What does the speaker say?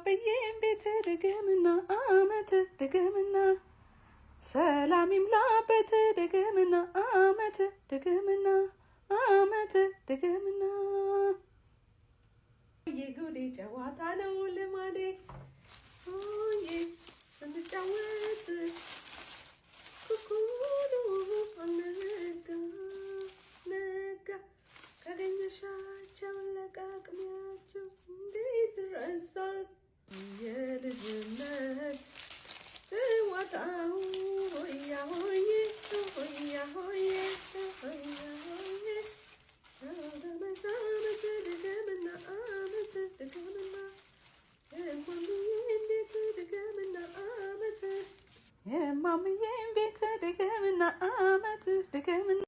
የአባበዬን ቤት ድገምና አመት ድገምና ሰላም ይምላበት ድገምና አመት ድገምና አመት ድገምና የጉዴ ጨዋታ ነው ልማዴ ሆዬ እንጫወት ኩኩሉ ነጋ ነጋ ካገኘሻቸው ለቃቅሚያቸው እንዴት ረሳል የልጅነት ጨዋታው ሆያ ሆዬ ሆያ ሆዬ ሆያ ሆዬ አመት አመት ድገምና አመት ድገምና የማምዬን ቤት ድገምና አመት የማምዬን ቤት ድገምና አመት ድገምና